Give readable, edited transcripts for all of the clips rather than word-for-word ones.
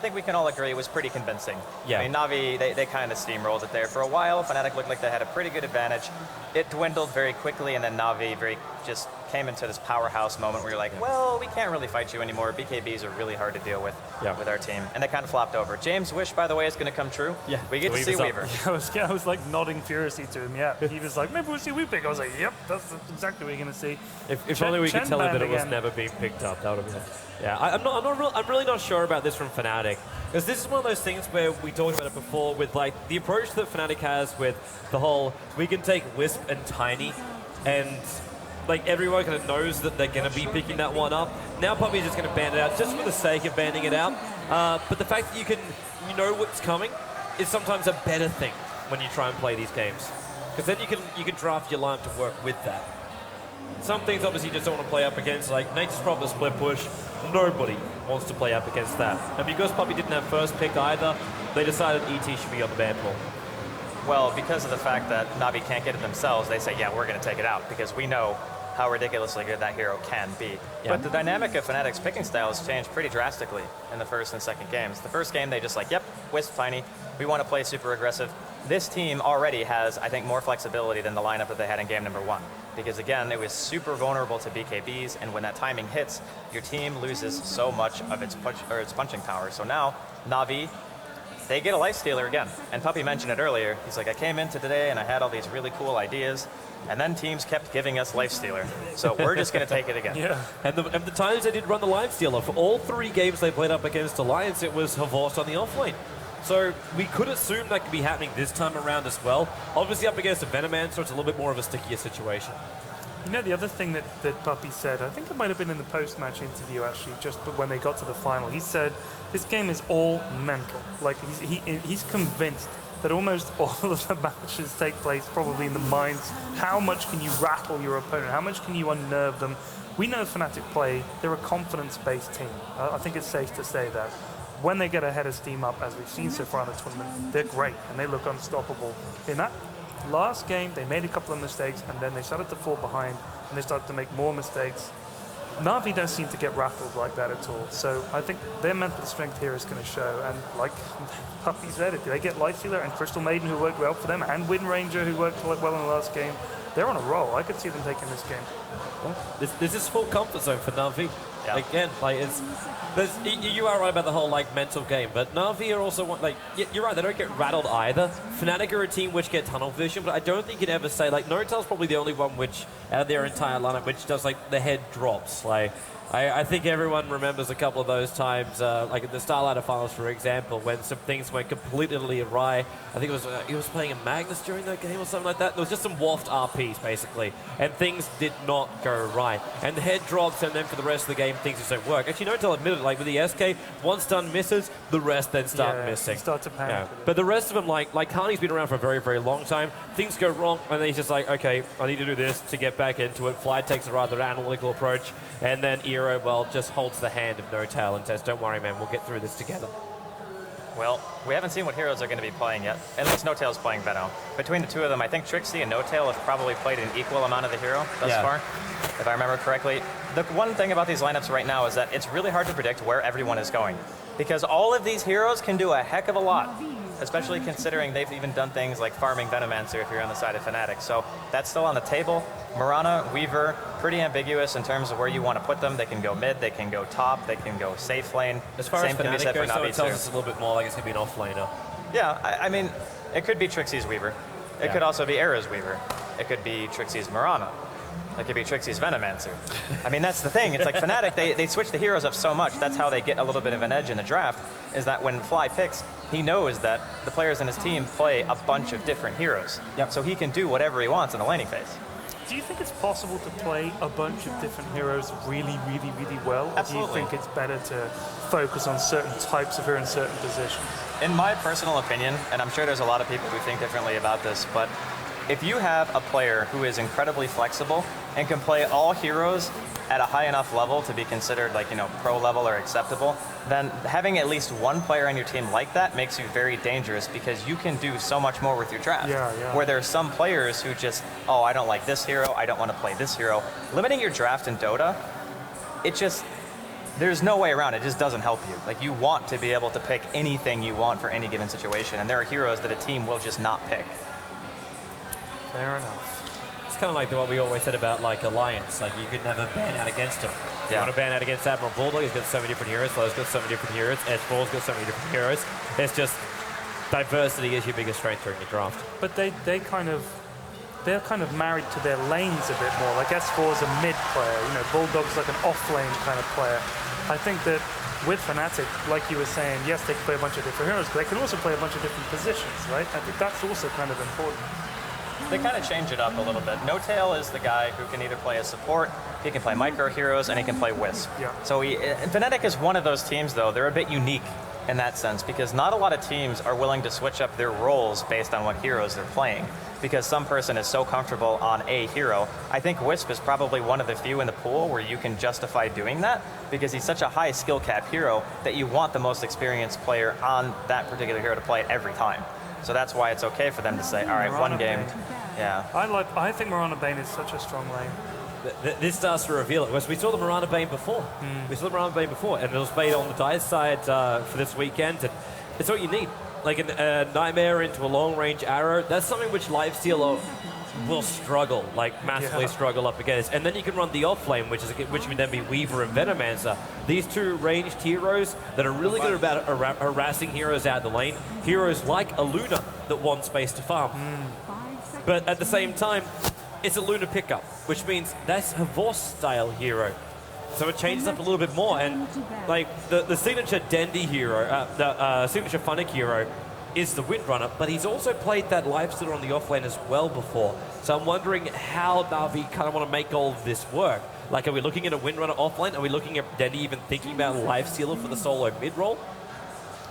think we can all agree it was pretty convincing. Yeah. I mean, Navi, they kind of steamrolled it there. For a while, Fnatic looked like they had a pretty good advantage. It dwindled very quickly, and then Navi just came into this powerhouse moment where you're like, well, we can't really fight you anymore. BKBs are really hard to deal with our team. And they kind of flopped over. James' wish, by the way, is going to come true. Yeah. We get to see Weaver. Yeah, I was like nodding furiously to him, yeah. He was like, maybe we'll see we pick. I was like, yep, that's exactly what you're going to see. If only we could tell him that it was never being picked up, that would have been. Yeah, I'm really not sure about this from Fnatic, because this is one of those things where we talked about it before with like the approach that Fnatic has with the whole we can take Wisp and Tiny, and like everyone kind of knows that they're going to be picking that one up. Now Puppey's just going to ban it out just for the sake of banning it out. But the fact that you know what's coming is sometimes a better thing when you try and play these games, because then you can draft your line to work with that. Some things obviously you just don't want to play up against, like Nature's Proper split push. Nobody wants to play up against that. And because Puppey didn't have first pick either, they decided ET should be on the ban pool. Well, because of the fact that Navi can't get it themselves, they say, yeah, we're going to take it out, because we know how ridiculously good that hero can be. Yeah. But the dynamic of Fnatic's picking style has changed pretty drastically in the first and second games. The first game, they just like, yep, Wisp, Tiny, we want to play super aggressive. This team already has, I think, more flexibility than the lineup that they had in game number 1. Because again, it was super vulnerable to BKBs, and when that timing hits, your team loses so much of its punching power. So now, Navi, they get a lifestealer again. And Puppey mentioned it earlier. He's like, I came into today and I had all these really cool ideas, and then teams kept giving us lifestealer. So we're just going to take it again. Yeah. And the times they did run the lifestealer, for all 3 games they played up against Alliance, it was Havort on the offlane. So we could assume that could be happening this time around as well. Obviously up against a Venomancer, it's a little bit more of a stickier situation. You know, the other thing that Puppey said, I think it might have been in the post-match interview actually, just when they got to the final, he said, this game is all mental. Like, he's convinced that almost all of the matches take place probably in the minds. How much can you rattle your opponent? How much can you unnerve them? We know Fnatic play, they're a confidence-based team. I think it's safe to say that. When they get ahead of steam up, as we've seen so far in the tournament, they're great and they look unstoppable. In that last game, they made a couple of mistakes and then they started to fall behind and they started to make more mistakes. Navi don't seem to get rattled like that at all. So I think their mental strength here is going to show. And like Puppey said, if they get Lightstealer and Crystal Maiden, who worked well for them, and Wind Ranger, who worked well in the last game, they're on a roll. I could see them taking this game. Well, this is full comfort zone for Navi. Yeah. Again, like you are right about the whole like mental game, but Navi are also like you're right. They don't get rattled either. Fnatic are a team which get tunnel vision, but I don't think you'd ever say like Notel's probably the only one which out of their entire lineup which does like the head drops. Like I think everyone remembers a couple of those times, like at the Starlighter Finals, for example, when some things went completely awry. I think it was he was playing a Magnus during that game or something like that. There was just some waft RPs, basically, and things did not go right. And the head drops, and then for the rest of the game, things just don't work. Actually, Notel admitted, like with the SK, one stun misses, the rest then start missing. Start to panic. Yeah. But the rest of them, like Carney's been around for a very, very long time. Things go wrong, and then he's just like, okay, I need to do this to get back into it. Fly takes a rather analytical approach, and then Eero, well, just holds the hand of Notel and says, don't worry, man, we'll get through this together. Well, we haven't seen what heroes are going to be playing yet, unless Notel's playing Venom. Between the two of them, I think Trixie and Notel have probably played an equal amount of the hero thus far, if I remember correctly. The one thing about these lineups right now is that it's really hard to predict where everyone is going, because all of these heroes can do a heck of a lot, especially considering they've even done things like farming Venomancer if you're on the side of Fnatic. So that's still on the table. Mirana, Weaver, pretty ambiguous in terms of where you want to put them. They can go mid, they can go top, they can go safe lane. As far as Fnatic goes, so it tells us a little bit more like it's going to be an off-laner. Yeah, I mean, it could be Trixie's Weaver. It could also be Era's Weaver. It could be Trixie's Mirana. It could be Trixie's Venomancer. I mean, that's the thing. It's like Fnatic, they switch the heroes up so much. That's how they get a little bit of an edge in the draft, is that when Fly picks, he knows that the players in his team play a bunch of different heroes. Yep. So he can do whatever he wants in the laning phase. Do you think it's possible to play a bunch of different heroes really, really, really well? Absolutely. Or do you think it's better to focus on certain types of hero in certain positions? In my personal opinion, and I'm sure there's a lot of people who think differently about this, but if you have a player who is incredibly flexible and can play all heroes at a high enough level to be considered like, pro level or acceptable, then having at least one player on your team like that makes you very dangerous, because you can do so much more with your draft. Where there are some players who just, oh, I don't like this hero, I don't want to play this hero. Limiting your draft in Dota, there's no way around it. It just doesn't help you. Like, you want to be able to pick anything you want for any given situation, and there are heroes that a team will just not pick. Fair enough. It's kind of like what we always said about like Alliance. Like, you could never ban out against him. You want to ban out against Admiral Bulldog, he's got so many different heroes. Flow's got so many different heroes. S4's got so many different heroes. It's just diversity is your biggest strength during your draft. But they're kind of married to their lanes a bit more. Like S4 is a mid player, you know, Bulldog's like an off-lane kind of player. I think that with Fnatic, like you were saying, yes, they can play a bunch of different heroes, but they can also play a bunch of different positions, right? I think that's also kind of important. They kind of change it up a little bit. No-Tail is the guy who can either play a support, he can play micro heroes, and he can play Wisp. Yeah. So Fnatic is one of those teams, though. They're a bit unique in that sense, because not a lot of teams are willing to switch up their roles based on what heroes they're playing, because some person is so comfortable on a hero. I think Wisp is probably one of the few in the pool where you can justify doing that, because he's such a high skill cap hero that you want the most experienced player on that particular hero to play it every time. So that's why it's okay for them to say, all right, one game. Yeah. I think Mirana Bane is such a strong lane. This starts to reveal it. We saw the Mirana Bane before. We saw the Mirana Bane before, and it was made on the DICE side for this weekend. And it's what you need. Like a Nightmare into a long-range arrow. That's something which Lifestealer will struggle, like massively struggle up against. And then you can run the off-lane, which can then be Weaver and Venomancer. These two ranged heroes that are really good about harassing heroes out of the lane. Heroes like a Luna that want space to farm. But at the same time, it's a Luna pickup, which means that's a Vorst-style hero. So it changes up a little bit more. And like the signature Dendy hero, the signature Fnatic hero is the Windrunner, but he's also played that Lifestealer on the offlane as well before. So I'm wondering how Navi kind of want to make all of this work. Like, are we looking at a Windrunner offlane? Are we looking at Dendy even thinking about Lifestealer for the solo mid role?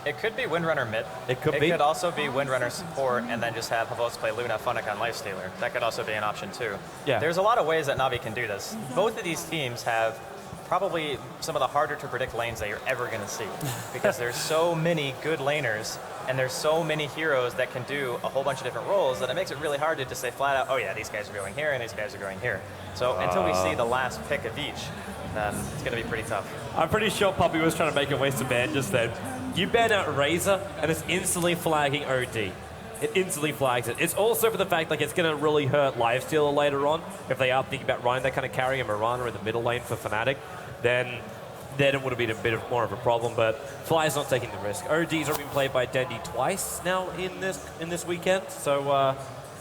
It could be Windrunner mid. It could be. It could also be Windrunner support and then just have Havos play Luna Fnatic on Lifestealer. That could also be an option too. Yeah. There's a lot of ways that Navi can do this. Both of these teams have probably some of the harder to predict lanes that you're ever going to see, because there's so many good laners and there's so many heroes that can do a whole bunch of different roles that it makes it really hard to just say flat out, oh yeah, these guys are going here and these guys are going here. So until we see the last pick of each, then it's going to be pretty tough. I'm pretty sure Poppy was trying to make a waste of ban just then. You ban out Razor and it's instantly flagging OD. It instantly flags it. It's also for the fact like it's going to really hurt Lifestealer later on. If they are thinking about running that kind of carrying a Mirana in the middle lane for Fnatic, then it would have been a bit more of a problem, but Fly's not taking the risk. OD's already been played by Dendy twice now in this weekend, so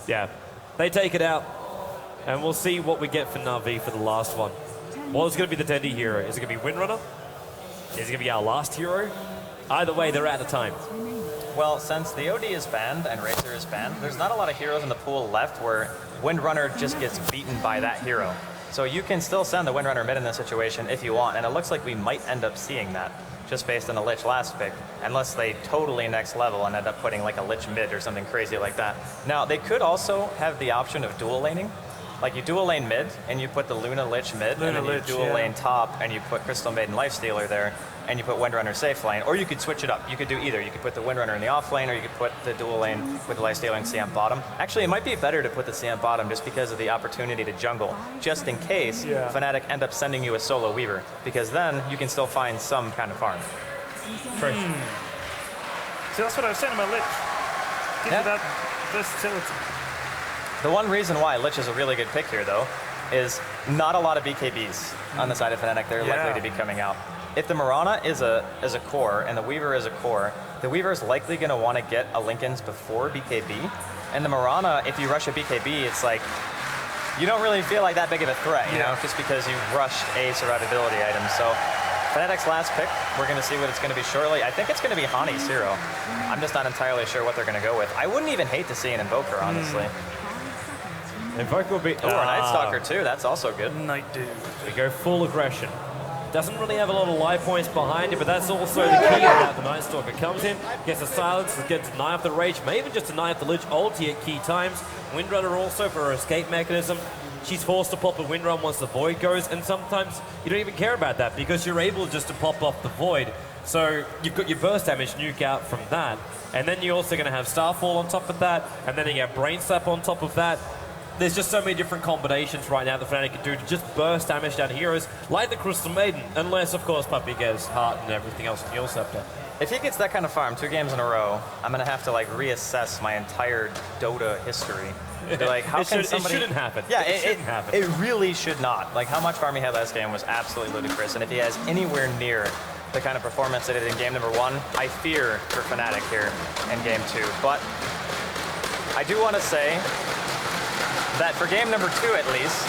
yeah, they take it out, and we'll see what we get for Navi for the last one. Well, it's going to be the Dendy hero. Is it going to be Windrunner? Is it going to be our last hero? Either way, they're out of time. Well, since the OD is banned and Razor is banned, there's not a lot of heroes in the pool left where Windrunner just gets beaten by that hero. So you can still send the Windrunner mid in this situation if you want, and it looks like we might end up seeing that, just based on the Lich last pick, unless they totally next level and end up putting like a Lich mid or something crazy like that. Now, they could also have the option of dual laning. Like, you dual lane mid, and you put the Luna Lich mid, and then you dual lane top, and you put Crystal Maiden Lifestealer there, and you put Windrunner safe lane. Or you could switch it up. You could do either. You could put the Windrunner in the off lane, or you could put the dual lane with the Lifestealer and CM bottom. Actually, it might be better to put the CM bottom just because of the opportunity to jungle, just in case Fnatic end up sending you a solo Weaver, because then you can still find some kind of farm. True. See, that's what I was saying about Lich. Give you that versatility. The one reason why Lich is a really good pick here, though, is not a lot of BKBs on the side of Fnatic. They're likely to be coming out. If the Mirana is a core and the Weaver is a core, the Weaver is likely going to want to get a Linken's before BKB. And the Mirana, if you rush a BKB, it's like, you don't really feel like that big of a threat, you know, just because you rushed a survivability item. So Fnatic's last pick, we're going to see what it's going to be shortly. I think it's going to be Hani's hero. I'm just not entirely sure what they're going to go with. I wouldn't even hate to see an Invoker, honestly. Invoker will be... Oh, a Night Stalker too, that's also good. Night Dude. We go full aggression. Doesn't really have a lot of life points behind it, but that's also the key about the Night Stalker. Comes in, gets a silence, gets to deny off the rage, may even just deny off the Lich ulti at key times. Windrunner also for her escape mechanism. She's forced to pop a Windrun once the Void goes, and sometimes you don't even care about that because you're able just to pop off the Void. So you've got your burst damage nuke out from that, and then you're also going to have Starfall on top of that, and then you get Brain Slap on top of that. there's just so many different combinations right now that Fnatic can do to just burst damage down heroes like the Crystal Maiden, unless, of course, Puppey gets Heart and everything else in your Scepter. If he gets that kind of farm 2 games in a row, I'm going to have to like reassess my entire Dota history. Be like, how can somebody... It shouldn't happen. Yeah, it shouldn't happen. It really should not. Like, how much farm he had last game was absolutely ludicrous, and if he has anywhere near the kind of performance that he did in game number 1, I fear for Fnatic here in game 2. But I do want to say that for game number 2 at least,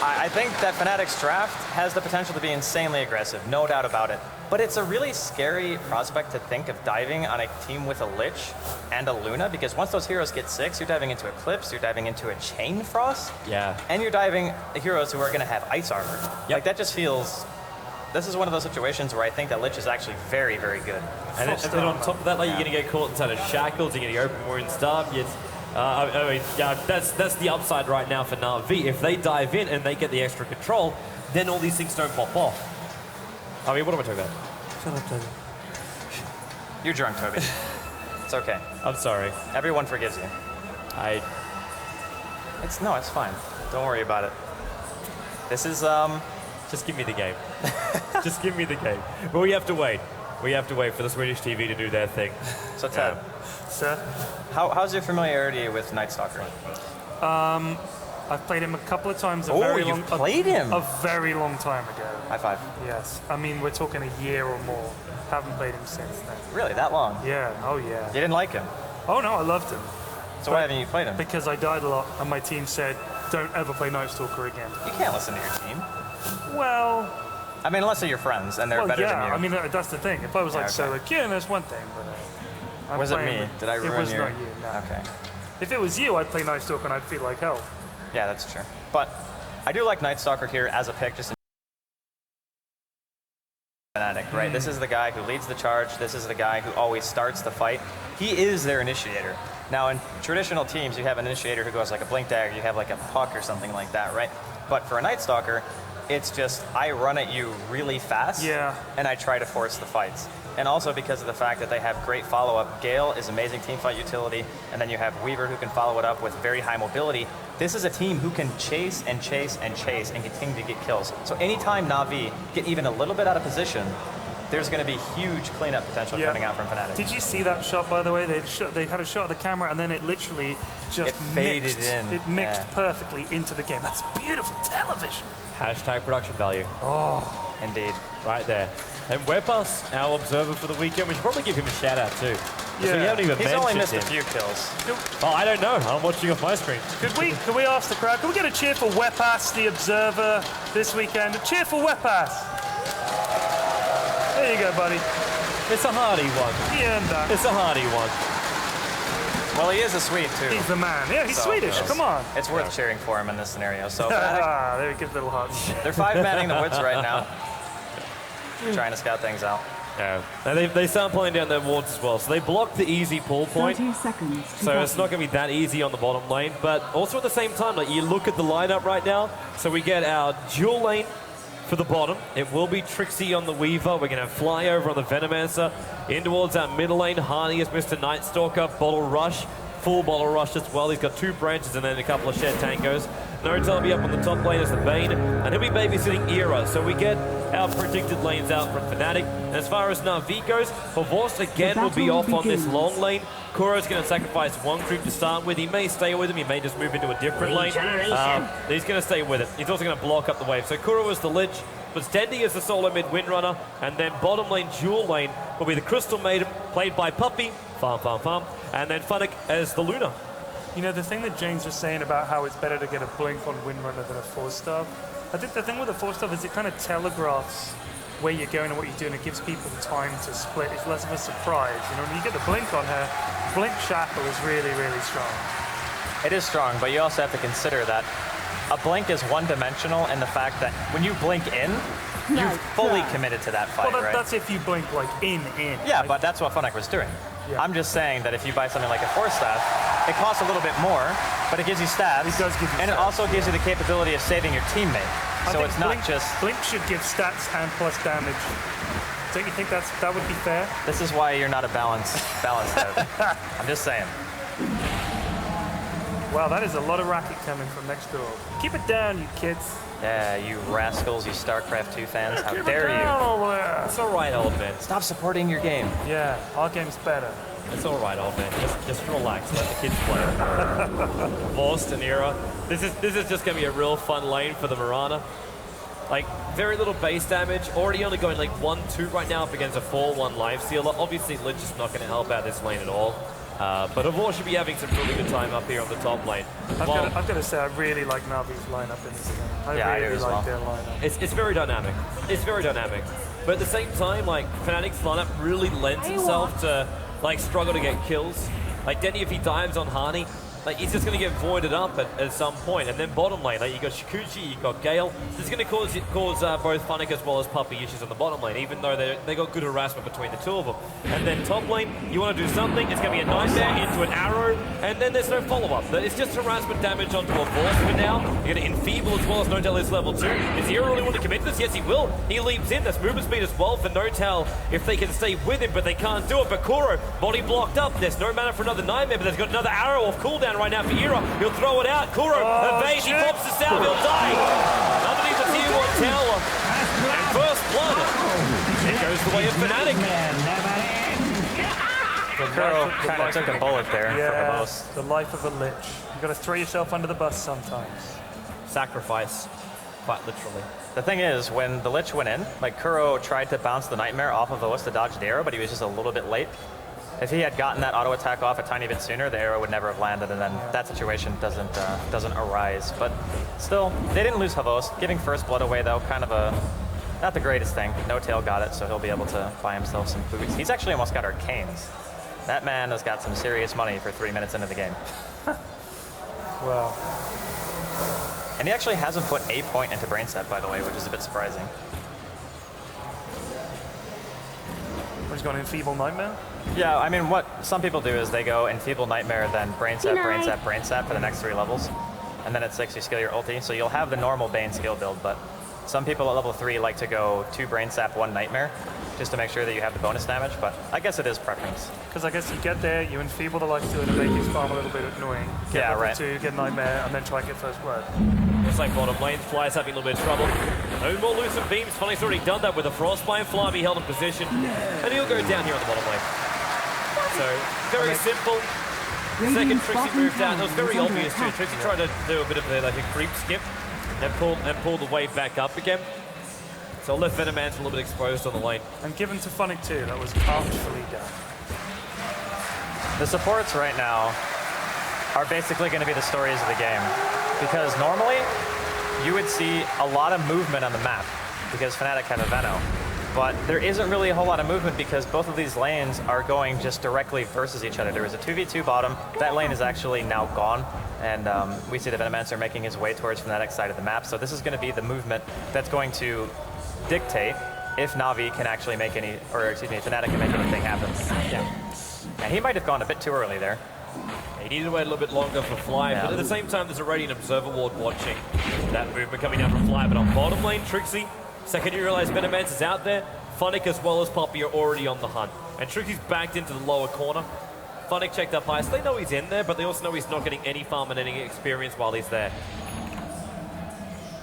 I think that Fnatic's draft has the potential to be insanely aggressive, no doubt about it. But it's a really scary prospect to think of diving on a team with a Lich and a Luna, because once those heroes get 6, you're diving into Eclipse, you're diving into a Chain Frost, yeah, and you're diving heroes who are going to have Ice Armor. Yep. Like, that just feels... This is one of those situations where I think that Lich is actually very, very good. And then on top of that, like, you're going to get caught inside of shackles, you're going to get open wound stuff. I mean, yeah, that's the upside right now for Navi. If they dive in and they get the extra control, then all these things don't pop off. I mean, what am I talking about? Shut up, Toby. You're drunk, Toby. It's okay. I'm sorry. Everyone forgives you. No, it's fine. Don't worry about it. This is, Just give me the game. Just give me the game. But we have to wait. We have to wait for the Swedish TV to do their thing. So, Ted, Sir? how's your familiarity with Night Stalker? I've played him a couple of times. You've played him? A very long time ago. High five. Yes. I mean, we're talking a year or more. Haven't played him since then. Really, that long? Yeah. Oh, yeah. You didn't like him? Oh, no, I loved him. So why haven't you played him? Because I died a lot, and my team said, don't ever play Night Stalker again. You can't listen to your team. Well... I mean, unless they're your friends, and they're better than you. I mean, that's the thing. If I was like solo queue, that's one thing, but... was it me? Did I ruin your... It was not you, no. Okay. If it was you, I'd play Night Stalker, and I'd feel like hell. Yeah, that's true. But I do like Night Stalker here as a pick, just in Fnatic, right? This is the guy who leads the charge. This is the guy who always starts the fight. He is their initiator. Now, in traditional teams, you have an initiator who goes like a Blink Dagger. You have like a Puck or something like that, right? But for a Night Stalker, it's just I run at you really fast, and I try to force the fights. And also because of the fact that they have great follow-up. Gale is amazing teamfight utility, and then you have Weaver who can follow it up with very high mobility. This is a team who can chase and chase and chase and continue to get kills. So anytime Navi get even a little bit out of position, there's going to be huge cleanup potential coming out from Fnatic. Did you see that shot, by the way? They had a shot of the camera, and then it literally just faded in. It mixed perfectly into the game. That's beautiful television. Hashtag production value. Oh, indeed. Right there. And Wepas, our observer for the weekend, we should probably give him a shout out too. Yeah. So we haven't even He's only missed him. a few kills. Oh, I don't know. I'm watching off my screen. Could we ask the crowd, can we get a cheer for Wepas, the observer, this weekend? A cheer for Wepas. There you go, buddy. It's a hardy one. He earned that. It's a hardy one. Well, he is a Swede, too. He's the man. Yeah, he's Swedish. Come on. It's worth cheering for him in this scenario. So there we give little hearts. They're 5-manning the woods right now. Trying to scout things out. Yeah. And they start playing down their wards as well. So they block the easy pull point. 30 seconds. So it's not going to be that easy on the bottom lane. But also at the same time, like you look at the lineup right now. So we get our dual lane for the bottom. It will be Trixie on the Weaver. We're going to fly over on the Venomancer. In towards our middle lane, Harney is Mr. Night Stalker. Bottle Rush. Full Bottle Rush as well. He's got 2 branches and then a couple of shared tangos. Notel will be up on the top lane as the Bane. And he'll be babysitting Era. So we get our predicted lanes out from Fnatic. And as far as Navi goes, Horvorst again will be off on this long lane. Kuro's going to sacrifice 1 creep to start with. He may stay with him. He may just move into a different lane. He's going to stay with it. He's also going to block up the wave. So Kuro is the Lich, but Stendy is the solo mid windrunner. And then bottom lane, dual lane, will be the Crystal Maiden, played by Puppey. Farm. And then Fnatic as the Luna. You know, the thing that James was saying about how it's better to get a blink on Windrunner than a 4-star, I think the thing with a 4-star is it kind of telegraphs where you're going and what you're doing. It gives people time to split. It's less of a surprise. You know, when you get the blink on her, blink shackle is really, really strong. It is strong, but you also have to consider that a blink is one-dimensional in the fact that when you blink in, you've fully committed to that fight, well, right? That's if you blink like in. Yeah, like, but that's what Fnatic was doing. Yeah. I'm just saying that if you buy something like a 4-staff, it costs a little bit more, but it gives you stats. It does give you and stats. It also gives you the capability of saving your teammate. So it's not just... Blink should give stats and plus damage. Don't you think that would be fair? This is why you're not a balanced out. I'm just saying. Wow, that is a lot of racket coming from next door. Keep it down, you kids. Yeah, you rascals, you StarCraft 2 fans, how Keep dare it down you? over there. It's all right, old man. Stop supporting your game. Yeah, our game's better. It's all right, old man. Just relax. Let the kids play. Forced and Era. This is just going to be a real fun lane for the Mirana. Like, very little base damage. Already only going like 1-2 right now up against a 4-1 life stealer. Obviously, Lich is not going to help out this lane at all. But Avor should be having some really good time up here on the top lane. I've got to say, I really like Navi's lineup in this game. I really like their lineup. It's very dynamic. It's very dynamic. But at the same time, like, Fnatic's lineup really lends itself to, like, struggle to get kills. Like, Denny, if he dives on Hani, like, he's just going to get voided up at some point. And then bottom lane, like, you got Shukuchi, you got Gale. This is going to cause both Fnatic as well as Puppey issues on the bottom lane, even though they got good harassment between the two of them. And then top lane, you want to do something, it's going to be a nightmare into an arrow, and then there's no follow-up. It's just harassment damage onto a force for now. You're going to enfeeble as well as Notel is level 2. Does Hero really want to commit to this? Yes, he will. He leaps in. That's movement speed as well for Notel if they can stay with him, but they can't do it. But Kuro, body blocked up. There's no mana for another nightmare, but there's got another arrow off cooldown right now for Hero. He'll throw it out. Kuro evades. He pops this out. He'll die. Underneath the tier 1 tower. And first blood. It goes the way of Fnatic. Kuro kind of took a bullet there for the most. The life of a Lich. You've got to throw yourself under the bus sometimes. Sacrifice, quite literally. The thing is, when the Lich went in, like Kuro tried to bounce the Nightmare off of the list to dodge the arrow, but he was just a little bit late. If he had gotten that auto attack off a tiny bit sooner, the arrow would never have landed, and then that situation doesn't arise. But still, they didn't lose Havos. Giving first blood away, though, kind of not the greatest thing. No Tail got it, so he'll be able to buy himself some boots. He's actually almost got Arcanes. That man has got some serious money for 3 minutes into the game. Wow. And he actually hasn't put a point into Brain Set, by the way, which is a bit surprising. He's gone Enfeeble Nightmare? Yeah, I mean, what some people do is they go Enfeeble Nightmare, then Brain Set, Brain Set, Brain Set for the next 3 levels. And then at 6, you skill your ulti. So you'll have the normal Bane skill build, but some people at level 3 like to go 2 Brain Sap, 1 Nightmare, just to make sure that you have the bonus damage, but I guess it is preference. Because I guess you get there, you Enfeeble the Life Stealer to make his farm a little bit annoying. Get level 2, get Nightmare, and then try and get first blood. Looks like bottom lane, Fly's having a little bit of trouble. No more Lucent Beams. Funny's already done that with a Frostbite. Fly be held in position, and he'll go down here on the bottom lane. So, very simple. Second Trixie moved down. It was very obvious too. Trixie tried to do a bit of a creep skip and pull the wave back up again. So left Venoman's a little bit exposed on the lane. And given to Fnatic too, that was artfully done. The supports right now are basically going to be the stories of the game. Because normally, you would see a lot of movement on the map because Fnatic have a Veno. But there isn't really a whole lot of movement because both of these lanes are going just directly versus each other. There was a 2v2 bottom. That lane is actually now gone. And we see the Venomancer making his way towards Fnatic's side of the map. So this is going to be the movement that's going to dictate if Navi can actually make any, or excuse me, Fnatic can make anything happen. Yeah. And he might have gone a bit too early there. He needed to wait a little bit longer for Fly, but at the same time, there's already an Observer Ward watching that movement coming down from Fly. But on bottom lane, Trixie, second you realize Venomance is out there, Fnatic as well as Puppey are already on the hunt. And Trixie's backed into the lower corner. Fnatic checked up high, so they know he's in there, but they also know he's not getting any farm and any experience while he's there.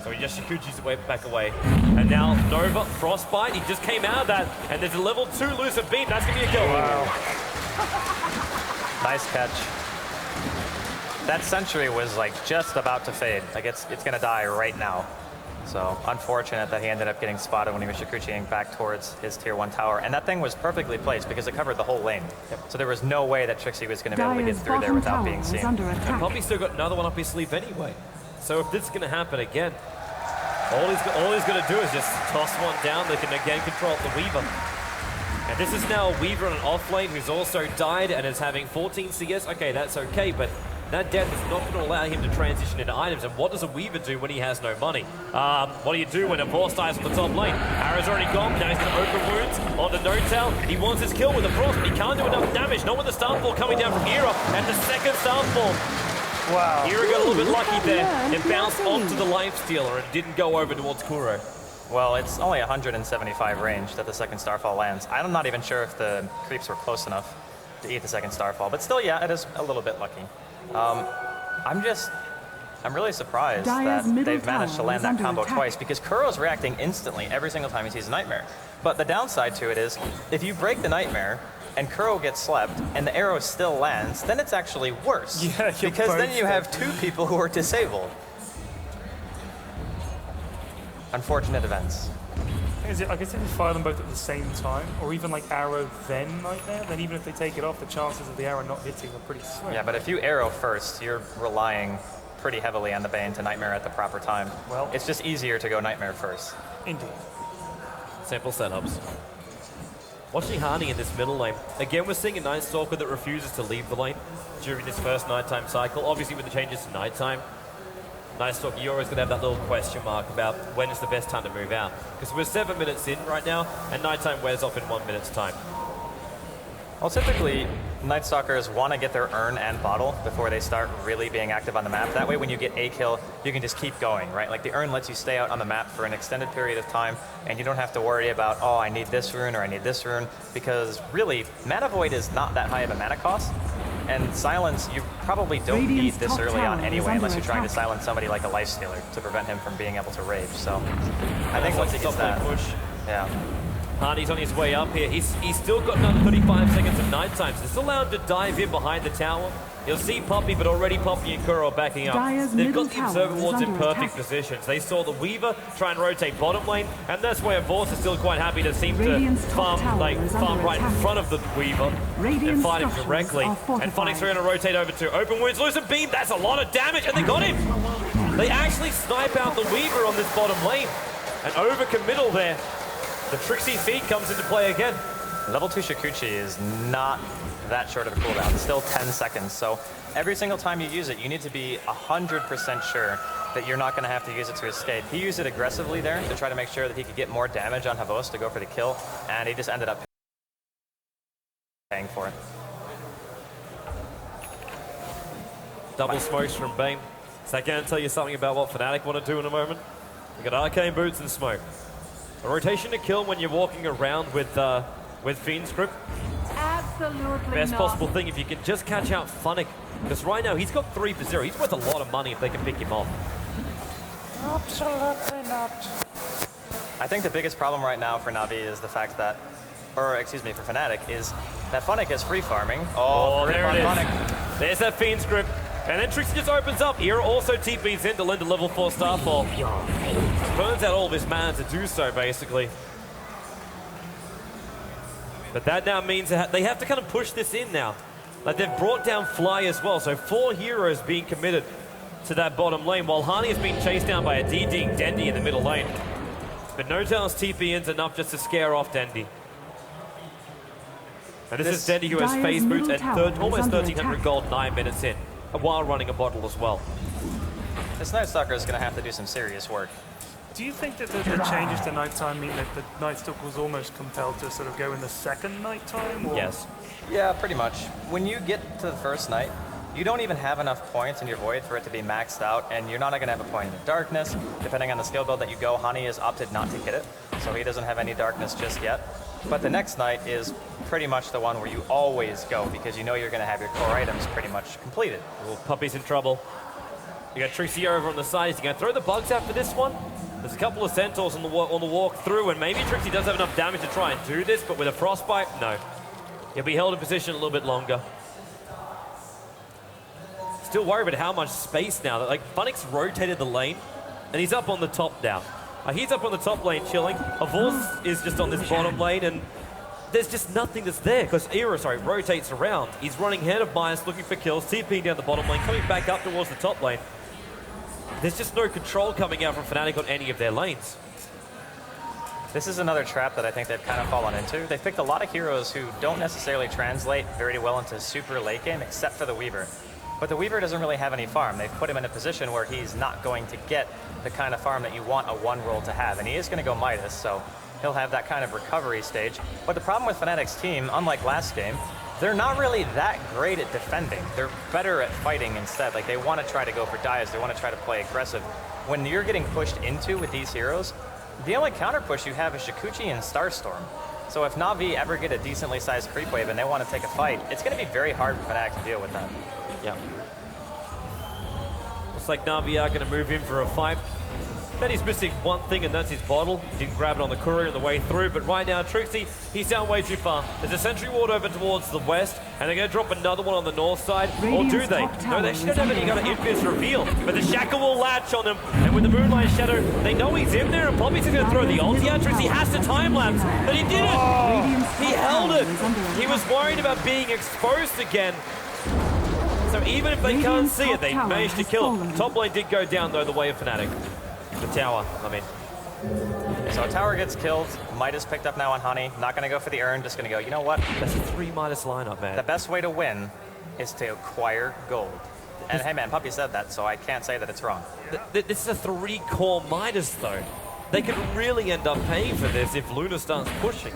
So he just Shikuchi's back away. And now Nova, Frostbite, he just came out of that, and there's a level 2 Lucent Beam. That's going to be a kill. Wow. Nice catch. That Sentry was like just about to fade. Like it's going to die right now. So unfortunate that he ended up getting spotted when he was Shikuchiing back towards his tier 1 tower. And that thing was perfectly placed because it covered the whole lane. So there was no way that Trixie was going to be able to get through there without being seen. And Puppey still got another one up his sleeve anyway. So if this is going to happen again, all he's going to do is just toss one down. They can again control the Weaver. And this is now a Weaver on an off lane who's also died and is having 14 CS. Okay, that's okay, but that death is not going to allow him to transition into items. And what does a Weaver do when he has no money? What do you do when a boss dies on the top lane? Arrow's already gone. Now he's going to open wounds on the Notel. He wants his kill with the Frost, but he can't do enough damage. Not with the Starfall coming down from Era. And the second Starfall. Wow. Era got a little bit lucky there. It bounced onto the Life Stealer and didn't go over towards Kuro. Well, it's only 175 range that the second Starfall lands. I'm not even sure if the creeps were close enough to eat the second Starfall. But still, yeah, it is a little bit lucky. I'm really surprised that they've managed to land that combo twice, because Kuro's reacting instantly every single time he sees a Nightmare. But the downside to it is, if you break the Nightmare and Kuro gets slept and the arrow still lands, then it's actually worse. Yeah, because then you have two people who are disabled. Unfortunate events. Is it, I guess if you fire them both at the same time, or even like arrow then Nightmare, then even if they take it off, the chances of the arrow not hitting are pretty slim. Yeah, but if you arrow first, you're relying pretty heavily on the Bane to Nightmare at the proper time. Well, it's just easier to go Nightmare first. Indeed. Simple setups. Watching Hani in this middle lane. Again, we're seeing a Night Stalker that refuses to leave the lane during this first nighttime cycle. Obviously, with the changes to nighttime, Night Stalker, you're always going to have that little question mark about when is the best time to move out. Because we're 7 minutes in right now, and nighttime wears off in 1 minute's time. Well, typically, Night Stalkers want to get their urn and bottle before they start really being active on the map. That way, when you get a kill, you can just keep going, right? Like, the urn lets you stay out on the map for an extended period of time, and you don't have to worry about, oh, I need this rune or I need this rune, because really, Mana Void is not that high of a mana cost, and Silence, you probably don't need this early on anyway, unless you're trying to silence somebody like a Lifestealer to prevent him from being able to rage. So, I think once he gets that, yeah. Hani's on his way up here. He's still got another 35 seconds of nighttime, so it's allowed to dive in behind the tower. You'll see Puppey, but already Puppey and Kuro are backing up. They've got the Observer Wards in perfect positions. They saw the Weaver try and rotate bottom lane, and that's where Vorce is still quite happy to seem to farm right in front of the Weaver and fight him directly. And Phoenix are going to rotate over to Open Wounds, lose a beam. That's a lot of damage, and they got him. They actually snipe out the Weaver on this bottom lane. And overcommittal there. The Trixie feed comes into play again. Level 2 Shikuchi is not that short of a cooldown. It's still 10 seconds. So every single time you use it, you need to be 100% sure that you're not going to have to use it to escape. He used it aggressively there to try to make sure that he could get more damage on Havos to go for the kill, and he just ended up paying for it. Double smokes from Bane. Is that going to tell you something about what Fnatic want to do in a moment? We got Arcane Boots and Smoke. A rotation to kill when you're walking around with Fiend's Grip. Absolutely Best not. possible thing if you can just catch out Fnatic. Because right now he's got 3 for 0. He's worth a lot of money if they can pick him off. Absolutely not. I think the biggest problem right now for Navi is the fact that, or excuse me, for Fnatic, is that Fnatic is free farming. Oh, there it is. There's that Fiend's Grip. And then Trixie just opens up. Here also TP's in to lend a level 4 Starfall. Burns out all of his mana to do so, basically. But that now means that they have to kind of push this in now. Like, they've brought down Fly as well, so 4 heroes being committed to that bottom lane, while Hani is being chased down by a DDing Dendi in the middle lane. But No Tail's TP in's enough just to scare off Dendi. And this is Dendi who has phase boots at almost 1,300 gold 9 minutes in, while running a bottle as well. This Night Stalker is going to have to do some serious work. Do you think that the changes to nighttime mean that the Night Stalker was almost compelled to sort of go in the second nighttime? Or? Yes. Yeah, pretty much. When you get to the first night, you don't even have enough points in your Void for it to be maxed out, and you're not going to have a point in the Darkness. Depending on the skill build that you go, Hani has opted not to hit it, so he doesn't have any Darkness just yet. But the next night is pretty much the one where you always go, because you know you're going to have your core items pretty much completed. Well, Puppey's in trouble. You got Trixie over on the side. Is he going to throw the bugs out for this one? There's a couple of Centaurs on the walk through, and maybe Trixie does have enough damage to try and do this, but with a Frostbite, no. He'll be held in position a little bit longer. Still worried about how much space now. Like, Funix rotated the lane, and he's up on the top now. He's up on the top lane chilling. Avos is just on this bottom lane, and there's just nothing that's there, because rotates around. He's running ahead of Myers, looking for kills, TPing down the bottom lane, coming back up towards the top lane. There's just no control coming out from Fnatic on any of their lanes. This is another trap that I think they've kind of fallen into. They've picked a lot of heroes who don't necessarily translate very well into super late game, except for the Weaver. But the Weaver doesn't really have any farm. They've put him in a position where he's not going to get the kind of farm that you want a one roll to have. And he is going to go Midas, so he'll have that kind of recovery stage. But the problem with Fnatic's team, unlike last game, they're not really that great at defending. They're better at fighting instead. Like, they want to try to go for dives. They want to try to play aggressive. When you're getting pushed into with these heroes, the only counter push you have is Shikuchi and Starstorm. So if Navi ever get a decently sized creep wave and they want to take a fight, it's going to be very hard for Fnatic to deal with that. Yeah. looks like Navi are going to move in for a fight. Then he's missing one thing, and that's his bottle. Didn't grab it on the courier on the way through, but right now, Trixie, he's down way too far. There's a sentry ward over towards the west, and they're going to drop another one on the north side. Or do they? No, they actually don't have any kind of invis reveal, but the Shackle will latch on him, and with the Moonlight Shadow, they know he's in there, and Poppy's going to throw the ulti out. Trixie has to time-lapse, but he did it! He held it! He was worried about being exposed again. So even if they can't see it, they managed to kill him. Top lane did go down, though, the way of Fnatic. The tower, I mean. So tower gets killed. Midas picked up now on Honey. Not going to go for the urn, just going to go, you know what? That's a 3 Midas lineup, man. The best way to win is to acquire gold. And hey man, Puppy said that, so I can't say that it's wrong. This is a 3-core Midas, though. They could really end up paying for this if Luna starts pushing.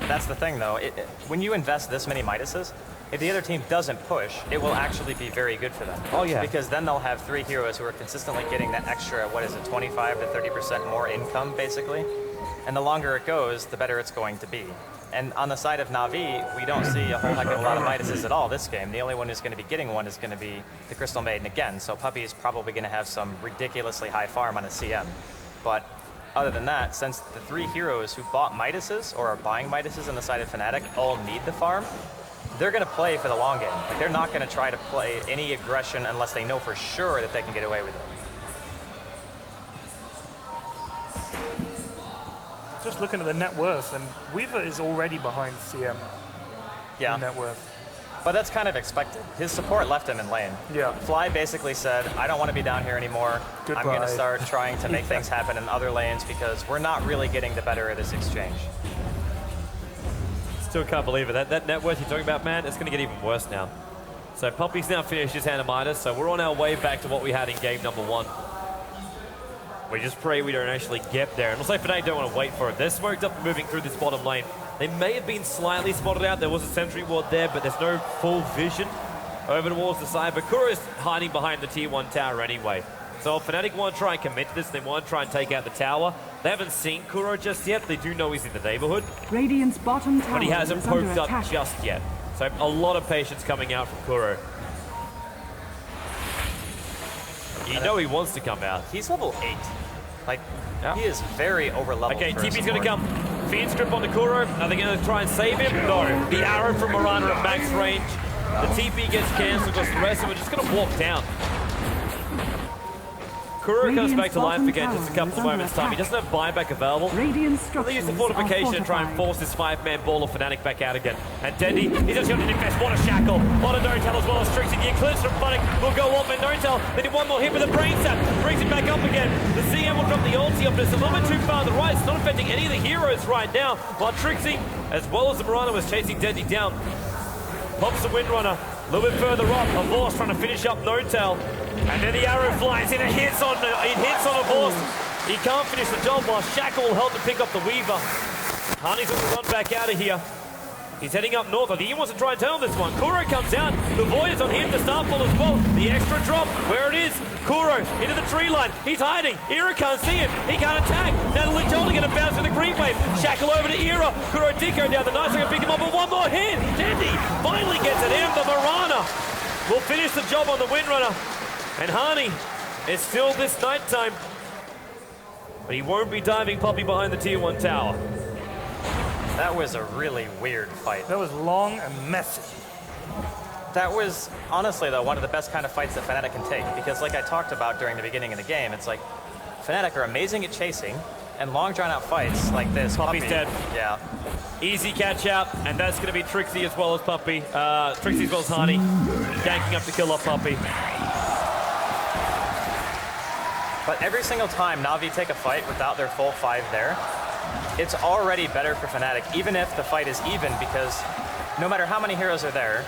That's the thing, though. When you invest this many Midases, if the other team doesn't push, it will actually be very good for them. Oh, yeah. Because then they'll have 3 heroes who are consistently getting that extra, 25 to 30% more income, basically. And the longer it goes, the better it's going to be. And on the side of Navi, we don't see a whole heck of a lot of Midases at all this game. The only one who's going to be getting one is going to be the Crystal Maiden again. So Puppy is probably going to have some ridiculously high farm on a CM. But other than that, since the 3 heroes who bought Midases or are buying Midases on the side of Fnatic all need the farm, they're going to play for the long game. Like, they're not going to try to play any aggression unless they know for sure that they can get away with it. Just looking at the net worth, and Weaver is already behind CM in net worth. But that's kind of expected. His support left him in lane. Yeah. Fly basically said, I don't want to be down here anymore. Goodbye. I'm going to start trying to make things happen in other lanes because we're not really getting the better of this exchange. Still can't believe it. That net worth you're talking about, man, it's going to get even worse now. So Poppy's now finished his hand of Midas, so we're on our way back to what we had in game number 1. We just pray we don't actually get there. And looks like Fnatic don't want to wait for it. They're smoked up and moving through this bottom lane. They may have been slightly spotted out. There was a sentry ward there, but there's no full vision over towards the side. But Kuro is hiding behind the tier 1 tower anyway. So if Fnatic want to try and commit to this, they want to try and take out the tower. They haven't seen Kuro just yet. They do know he's in the neighborhood. Radiant's bottom tower, but he hasn't poked up just yet. So a lot of patience coming out from Kuro. You know he wants to come out. He's level 8. Like, he is very over-leveled. Okay, TP's going to come. Fiend Strip on the Kuro. Are they going to try and save him? No. The arrow from Miranda at max range. The TP gets cancelled because the rest of them are just going to walk down. Kuro comes back to life again just a couple of moments time. He doesn't have buyback available. They use the fortification to try and force this 5-man ball of Fnatic back out again. And Dendi, he's just going to invest. What a shackle. What a no-tell as well as Trixie. The eclipse from Fnatic will go off and no-tell. They did one more hit with a brain sap. Brings it back up again. The CM will drop the ulti up, but it's a little bit too far on the right. It's not affecting any of the heroes right now. While Trixie, as well as the Mirana, was chasing Dendi down. Pops the Windrunner. A little bit further up, a horse trying to finish up no-tell. And then the arrow flies in, it hits on a horse. He can't finish the job while Shackle will help to pick up the Weaver. Honey's going to run back out of here. He's heading up north. I think he wants to try and turn this one. Kuro comes out. The Void is on him to Starfall as well. The extra drop, where it is. Kuro into the tree line. He's hiding. Era can't see him. He can't attack. Natalie Jolie going to bounce with the green wave. Shackle over to Era. Kuro did go down the nice. Going to pick him up, but one more hit. Dendi finally gets it in. The Mirana will finish the job on the Windrunner. And Hani is still this nighttime. But he won't be diving Poppy behind the tier 1 tower. That was a really weird fight. That was long and messy. That was, honestly, though, one of the best kind of fights that Fnatic can take. Because like I talked about during the beginning of the game, it's like, Fnatic are amazing at chasing, and long drawn-out fights like this. Poppy's dead. Yeah. Easy catch out, and that's going to be Trixie as well as Puppy. Trixie as well as Hani, ganking up to kill off Puppy. But every single time Navi take a fight without their full 5 there, it's already better for Fnatic, even if the fight is even, because no matter how many heroes are there,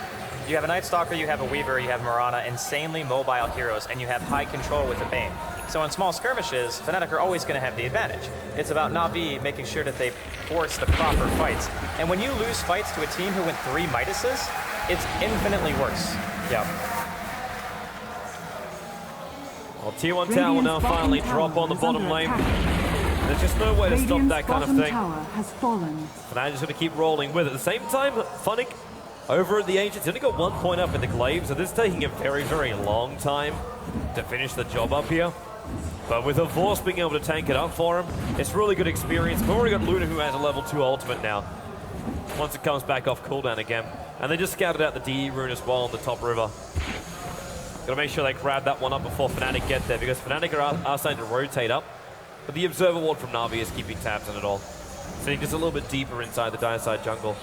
you have a Night Stalker, you have a Weaver, you have Mirana, insanely mobile heroes, and you have high control with the Bane. So in small skirmishes, Fnatic are always going to have the advantage. It's about Navi making sure that they force the proper fights. And when you lose fights to a team who went 3 Midases, it's infinitely worse. Yeah. Well, tier 1 tower will now finally drop on the bottom lane. There's just no way to stop that kind of thing. Fnatic's going to keep rolling with it. At the same time, Funnick over at the Ancients. He's only got 1 point up in the Glaive, so this is taking a very, very long time to finish the job up here. But with Avors being able to tank it up for him, it's really good experience. We've already got Luna, who has a level 2 ultimate now, once it comes back off cooldown again. And they just scouted out the DE rune as well on the top river. Gotta make sure they grab that one up before Fnatic get there, because Fnatic are starting to rotate up. But the Observer Ward from Navi is keeping tabs on it all. Sitting just a little bit deeper inside the dire side jungle.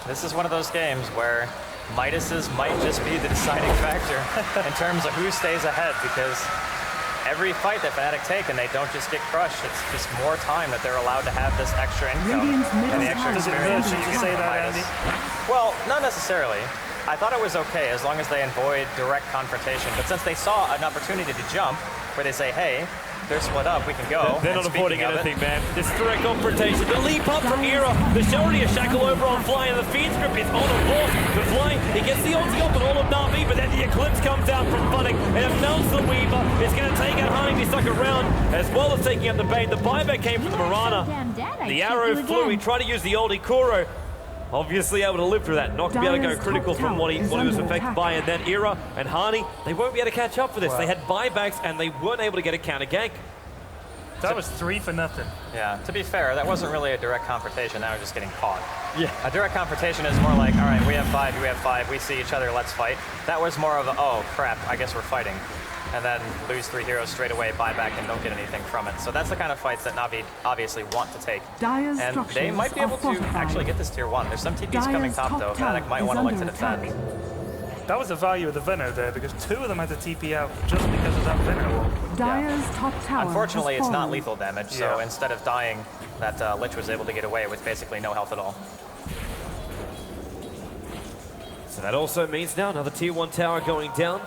This is one of those games where Midas's might just be the deciding factor in terms of who stays ahead, because every fight that Fnatic take and they don't just get crushed, it's just more time that they're allowed to have this extra income and the extra experience that you get from Midas. Well, not necessarily. I thought it was okay as long as they avoid direct confrontation, but since they saw an opportunity to jump where they say, hey, they're split up, we can go. They're not avoiding anything, man. This direct confrontation. The leap up from Era. There's already a shackle over on Fly, and the Fiend's Grip is on a Force. The Fly, he gets the ulti up on all of Navi, but then the Eclipse comes out from Fnatic, and it melts the Weaver. It's going to take out Honey to stuck around, as well as taking out the bait. The buyback came from the Mirana. The arrow flew. He tried to use the oldie Kuro. Obviously able to live through that. Not going to be able to go critical from what he was affected by. And then Era and Hani, they won't be able to catch up for this. Wow. They had buybacks and they weren't able to get a counter gank. That was 3 for nothing. Yeah, to be fair, that wasn't really a direct confrontation. Now we're just getting caught. Yeah. A direct confrontation is more like, all right, we have 5, we have 5, we see each other, let's fight. That was more of a, oh crap, I guess we're fighting. And then lose 3 heroes straight away, buy back, and don't get anything from it. So that's the kind of fights that Navi obviously want to take. And they might be able to actually get this tier 1. There's some TPs coming top though. Fnatic might want to look to defend. That was the value of the Venno there, because 2 of them had to TP out just because of that Venno. Dire's top tower. Unfortunately, it's not lethal damage, so instead of dying, that Lich was able to get away with basically no health at all. So that also means now another tier 1 tower going down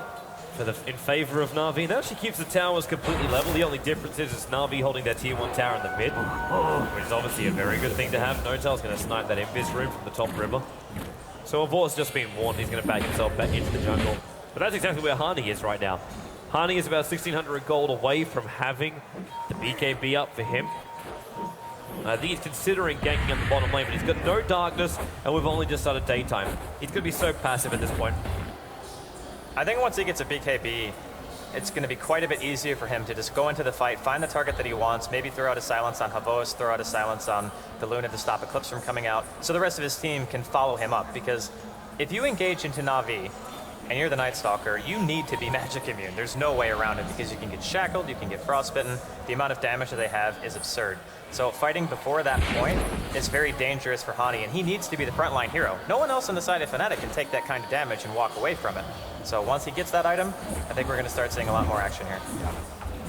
in favor of Navi. That actually keeps the towers completely level. The only difference is Navi holding their tier 1 tower in the mid, which is obviously a very good thing to have. Notel's going to snipe that Invis room from the top river. So Avor's just been warned he's going to back himself back into the jungle. But that's exactly where Hani is right now. Hani is about 1,600 gold away from having the BKB up for him. I think he's considering ganking up the bottom lane, but he's got no darkness, and we've only just started daytime. He's going to be so passive at this point. I think once he gets a BKB, it's going to be quite a bit easier for him to just go into the fight, find the target that he wants, maybe throw out a silence on Havos, throw out a silence on the Luna to stop Eclipse from coming out, so the rest of his team can follow him up. Because if you engage into Navi, and you're the Night Stalker, you need to be magic immune. There's no way around it, because you can get shackled, you can get frostbitten. The amount of damage that they have is absurd. So fighting before that point is very dangerous for Hani, and he needs to be the frontline hero. No one else on the side of Fnatic can take that kind of damage and walk away from it. So once he gets that item, I think we're going to start seeing a lot more action here.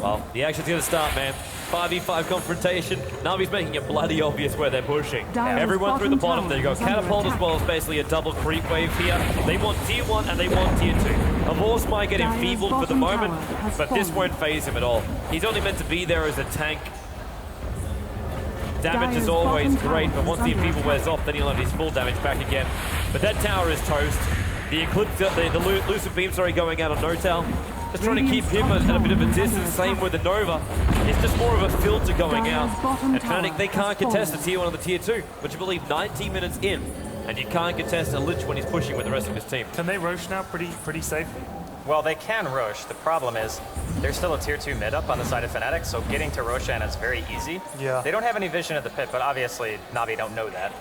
Well, the action's going to start, man. 5v5 confrontation. Navi's making it bloody obvious where they're pushing. Everyone through the bottom. There you go. Catapult as well as basically a double creep wave here. They want tier 1 and they want tier 2. Avors might get enfeebled for the moment, but this won't phase him at all. He's only meant to be there as a tank. Damage is always great, but once the enfeeble wears off, then he'll have his full damage back again. But that tower is toast. The Eclipse, the Lucid Beam's already going out on Notel. Just trying to keep him at a bit of a distance. Same with the Nova. It's just more of a filter going out. And Fnatic, they can't contest the tier 1 or the tier 2. But you believe 90 minutes in, and you can't contest a Lich when he's pushing with the rest of his team. Can they Rosh now pretty safely? Well, they can Rosh. The problem is there's still a tier 2 mid up on the side of Fnatic, so getting to Roshan is very easy. Yeah. They don't have any vision of the pit, but obviously Navi don't know that.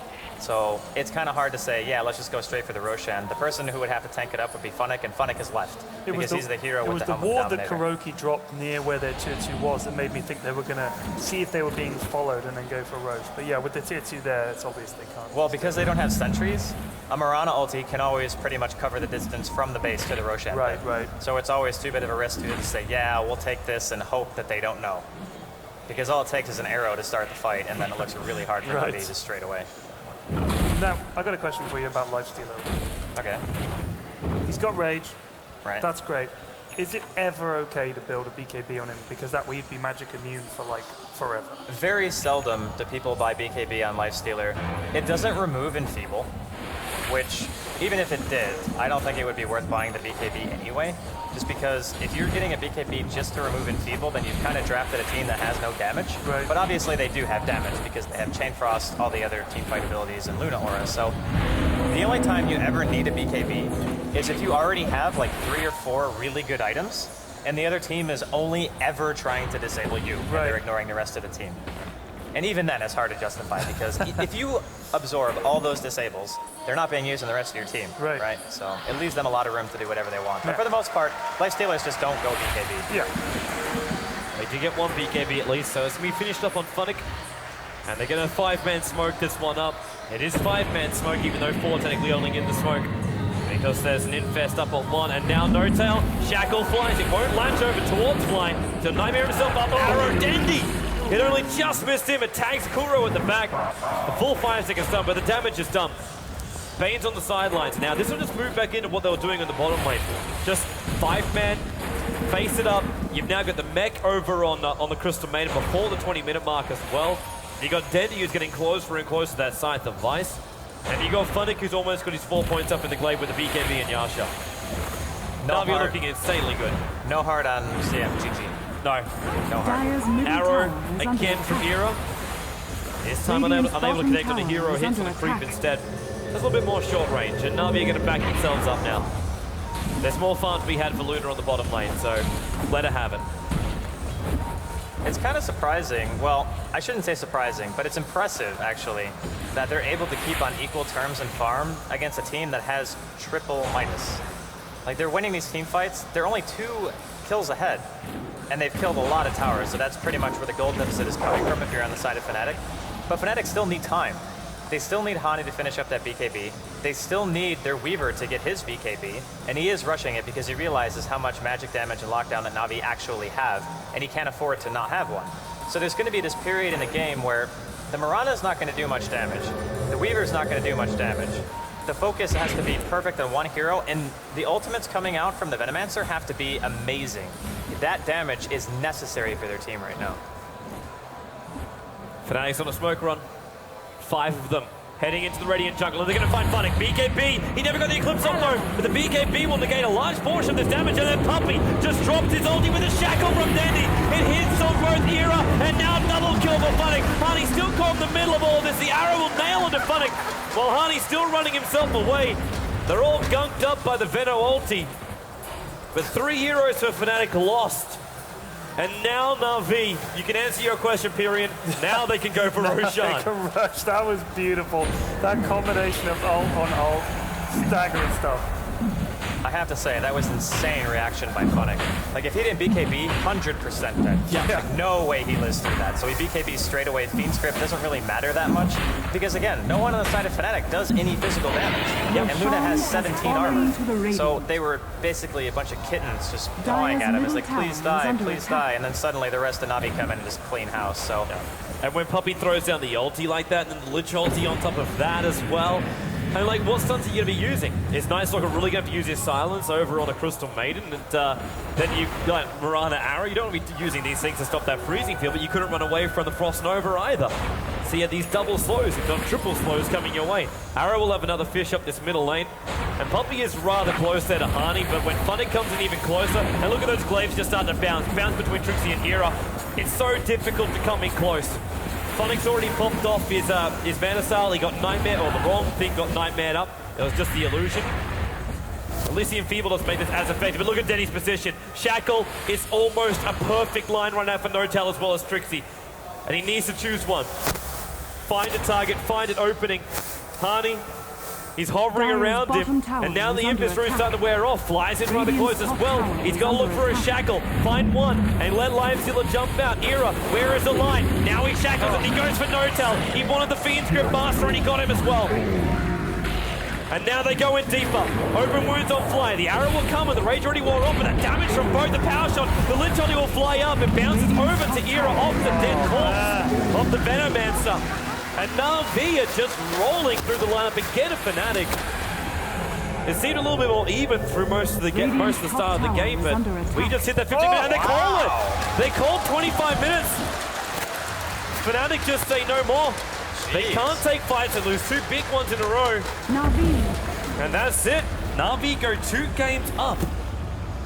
So it's kind of hard to say, yeah, let's just go straight for the Roshan. The person who would have to tank it up would be Fnatic, and Fnatic is left because he's the hero with the helmet. It was the ward dominator. that Kuroki dropped near where their tier 2 was that made me think they were going to see if they were being followed and then go for Roche. But yeah, with the tier 2 there, it's obvious they can't. Well, because they don't have sentries, a Mirana ulti can always pretty much cover the distance from the base to the Roshan. Right, right. So it's always too big of a risk to just say, yeah, we'll take this and hope that they don't know. Because all it takes is an arrow to start the fight, and then it looks really hard for Navi just straight away. Now, I got a question for you about Lifestealer. Okay. He's got Rage. Right. That's great. Is it ever okay to build a BKB on him? Because that way he'd be magic immune for like forever. Very seldom do people buy BKB on Lifestealer. It doesn't remove Enfeeble, which even if it did, I don't think it would be worth buying the BKB anyway. Just because if you're getting a BKB just to remove Enfeeble, then you've kind of drafted a team that has no damage. Right. But obviously they do have damage because they have Chain Frost, all the other team fight abilities, and Luna Aura. So the only time you ever need a BKB is if you already have like 3 or 4 really good items, and the other team is only ever trying to disable you, and they're ignoring the rest of the team. And even then, it's hard to justify because if you absorb all those disables, they're not being used in the rest of your team, right? So it leaves them a lot of room to do whatever they want. But for the most part, Lifestealers just don't go BKB. Yeah. They do get one BKB at least, so it's going to be finished up on Fnatic. And they're going to 5-man smoke this one up. It is 5-man smoke, even though 4 technically only in the smoke. Because there's an Infest up on 1, and now No Tail. Shackle flies, it won't latch over towards Fly. So Nightmare himself up, Arrow Dendy! It only just missed him, it tags Kuro at the back. A full 5-second stun, but the damage is done. Bane's on the sidelines now. This will just move back into what they were doing on the bottom lane. Just 5-man, face it up. You've now got the mech over on the Crystal Maiden before the 20-minute mark as well. You got Dendy who's getting closer and closer to that Scythe of Vice. And you got Fnatic who's almost got his 4 points up in the glade with the BKB and Yasha. Navi looking insanely good. No hard on CMGG. No. No hard. Arrow again from Era. This time unable to connect on a hero, hits on the creep instead. There's a little bit more short range, and Navi are going to back themselves up now. There's more fun to be had for Luna on the bottom lane, so let her have it. It's kind of surprising, well, I shouldn't say surprising, but it's impressive, actually, that they're able to keep on equal terms in farm against a team that has triple Midas. Like, they're winning these team fights, they're only 2 kills ahead, and they've killed a lot of towers, so that's pretty much where the gold deficit is coming from if you're on the side of Fnatic. But Fnatic still need time. They still need Hani to finish up that BKB. They still need their Weaver to get his BKB, and he is rushing it because he realizes how much magic damage and lockdown that Navi actually have, and he can't afford to not have one. So there's going to be this period in the game where the Mirana is not going to do much damage, the Weaver is not going to do much damage. The focus has to be perfect on one hero, and the ultimates coming out from the Venomancer have to be amazing. That damage is necessary for their team right now. Fnatic's on a smoke run. 5 of them heading into the Radiant jungle, and they're going to find Fnatic. BKB, he never got the Eclipse on though, but the BKB will negate a large portion of this damage, and then Puppey just drops his ulti with a shackle from Dendy. It hits on both Era, and now double kill for Fnatic. Hani still caught in the middle of all of this. The arrow will nail into Fnatic, while Hani's still running himself away. They're all gunked up by the Veno ulti. But 3 heroes for Fnatic lost. And now Navi, you can answer your question, Pyrian. Now they can go for Roshan. They can rush. That was beautiful. That combination of ult on ult, staggering stuff. I have to say, that was insane reaction by Fnatic. Like, if he didn't BKB, 100% dead. Yeah. Like, no way he lives through that. So he BKB straight away. Fiend script doesn't really matter that much. Because, again, no one on the side of Fnatic does any physical damage. Yep. And Luna has 17 armor. So they were basically a bunch of kittens just gnawing at him. It's like, please die, please die. And then suddenly the rest of Navi come in and just clean house. So. Yeah. And when Puppey throws down the ulti like that, and then the Lich ulti on top of that as well, and like, what stunts are you going to be using? Is Night Stalker really going to have to use his silence over on a Crystal Maiden? And then you've got Mirana Arrow. You don't want to be using these things to stop that freezing field, but you couldn't run away from the Frost Nova either. So you had these double slows, you've got triple slows coming your way. Arrow will have another fish up this middle lane. And Puppey is rather close there to Hani, but when Fnatic comes in even closer, and look at those glaives just starting to bounce between Trixie and Era. It's so difficult to come in close. Fnatic's already popped off his Vanissal. He got Nightmare, or the wrong thing got Nightmared up. It was just the illusion. Elysium Feeble doesn't make this as effective, but look at Denny's position. Shackle is almost a perfect line right now for No-Tail as well as Trixie. And he needs to choose one. Find a target, find an opening. Hani, he's hovering around him, and now the Impus Rune is starting to wear off. Flies in rather close as well. He's got to look for a shackle, find one, and let Lifestealer jump out. Era, where is the line? Now he shackles it, he goes for No-Tail. He wanted the Fiend Script Master, and he got him as well. And now they go in deeper. Open wounds on Fly. The arrow will come, and the Rage already wore off, but that damage from both the power shot. The Lich only will fly up and bounces over to Era off the dead corpse of the Venomancer. And Navi are just rolling through the lineup again of Fnatic. It seemed a little bit more even through most of the start of the game, but we just hit that 50 minutes, and they call it. They called 25 minutes. Fnatic just say no more. They can't take fights and lose 2 big ones in a row. Navi. And that's it. Navi go 2 games up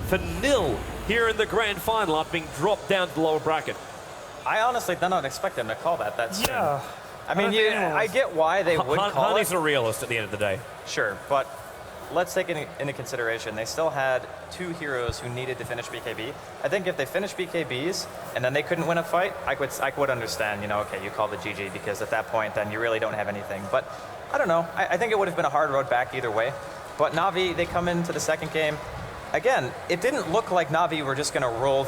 for nil here in the grand final after being dropped down to the lower bracket. I honestly did not expect them to call that soon. Yeah. I mean, I get why they would call Honey's it. a realist at the end of the day. Sure, but let's take it into consideration. They still had 2 heroes who needed to finish BKB. I think if they finished BKBs and then they couldn't win a fight, I would understand, okay, you call the GG because at that point then you really don't have anything. But I don't know. I think it would have been a hard road back either way. But Navi, they come into the second game. Again, it didn't look like Navi were just going to roll